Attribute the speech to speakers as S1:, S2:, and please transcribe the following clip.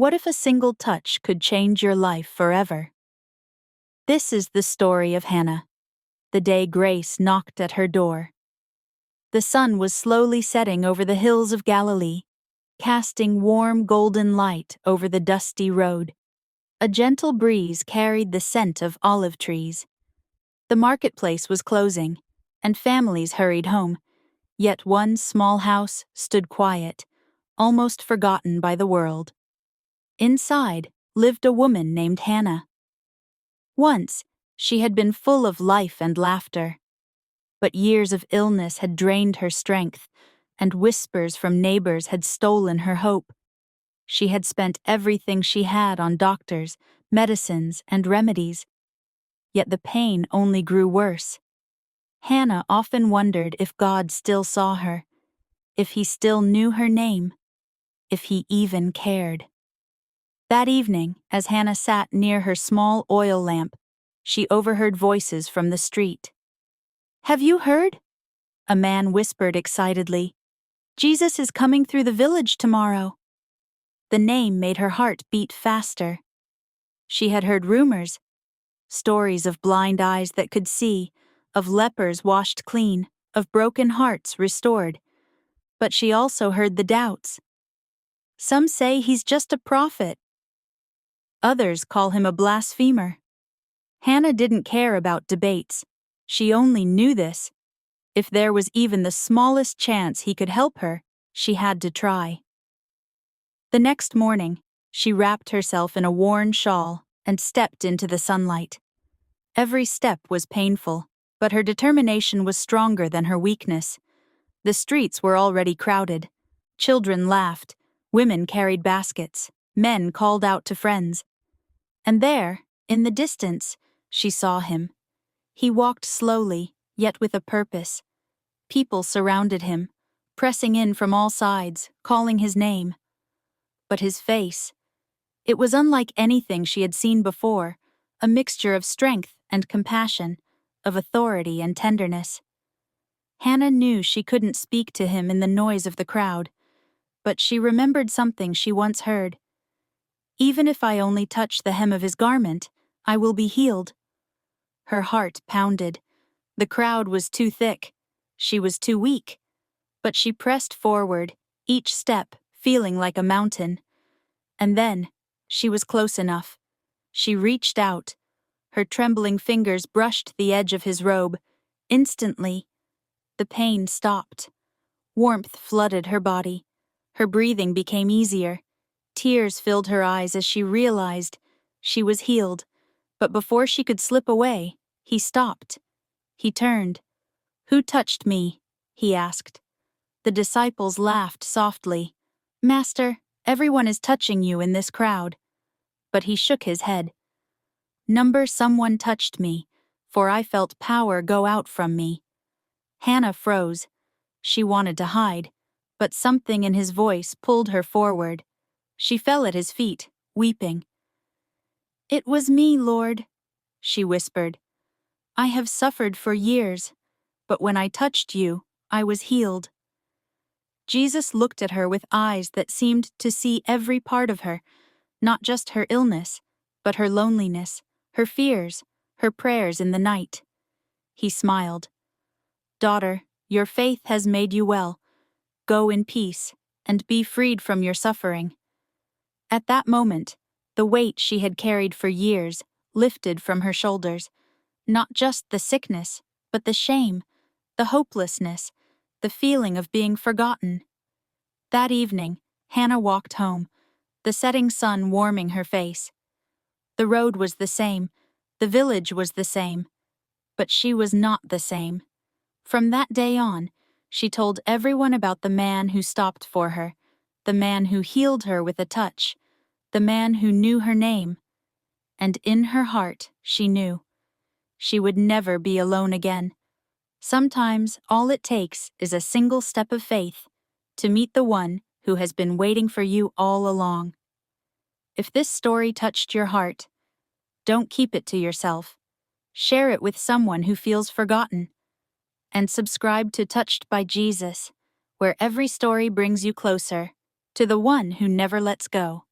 S1: What if a single touch could change your life forever? This is the story of Hannah, the day grace knocked at her door. The sun was slowly setting over the hills of Galilee, casting warm golden light over the dusty road. A gentle breeze carried the scent of olive trees. The marketplace was closing, and families hurried home, yet one small house stood quiet, almost forgotten by the world. Inside lived a woman named Hannah. Once, she had been full of life and laughter. But years of illness had drained her strength, and whispers from neighbors had stolen her hope. She had spent everything she had on doctors, medicines, and remedies. Yet the pain only grew worse. Hannah often wondered if God still saw her, if he still knew her name, if he even cared. That evening, as Hannah sat near her small oil lamp, she overheard voices from the street. "Have you heard?" A man whispered excitedly. "Jesus is coming through the village tomorrow." The name made her heart beat faster. She had heard rumors, stories of blind eyes that could see, of lepers washed clean, of broken hearts restored. But she also heard the doubts. Some say he's just a prophet. Others call him a blasphemer. Hannah didn't care about debates. She only knew this. If there was even the smallest chance he could help her, she had to try. The next morning, she wrapped herself in a worn shawl and stepped into the sunlight. Every step was painful, but her determination was stronger than her weakness. The streets were already crowded. Children laughed, women carried baskets, men called out to friends. And there, in the distance, she saw him. He walked slowly, yet with a purpose. People surrounded him, pressing in from all sides, calling his name. But his face, it was unlike anything she had seen before, a mixture of strength and compassion, of authority and tenderness. Hannah knew she couldn't speak to him in the noise of the crowd, but she remembered something she once heard. "Even if I only touch the hem of his garment, I will be healed." Her heart pounded. The crowd was too thick. She was too weak. But she pressed forward, each step feeling like a mountain. And then, she was close enough. She reached out. Her trembling fingers brushed the edge of his robe. Instantly, the pain stopped. Warmth flooded her body. Her breathing became easier. Tears filled her eyes as she realized she was healed. But before she could slip away, he stopped. He turned. "Who touched me?" he asked. The disciples laughed softly. "Master, everyone is touching you in this crowd." But he shook his head. Someone touched me, for I felt power go out from me." Hannah froze. She wanted to hide, but something in his voice pulled her forward. She fell at his feet, weeping. "It was me, Lord," she whispered. "I have suffered for years, but when I touched you, I was healed." Jesus looked at her with eyes that seemed to see every part of her, not just her illness, but her loneliness, her fears, her prayers in the night. He smiled. "Daughter, your faith has made you well. Go in peace, and be freed from your suffering." At that moment, the weight she had carried for years lifted from her shoulders, not just the sickness, but the shame, the hopelessness, the feeling of being forgotten. That evening, Hannah walked home, the setting sun warming her face. The road was the same, the village was the same, but she was not the same. From that day on, she told everyone about the man who stopped for her, the man who healed her with a touch, the man who knew her name. And in her heart, she knew she would never be alone again. Sometimes all it takes is a single step of faith to meet the one who has been waiting for you all along. If this story touched your heart, don't keep it to yourself. Share it with someone who feels forgotten. And subscribe to Touched by Jesus, where every story brings you closer to the one who never lets go.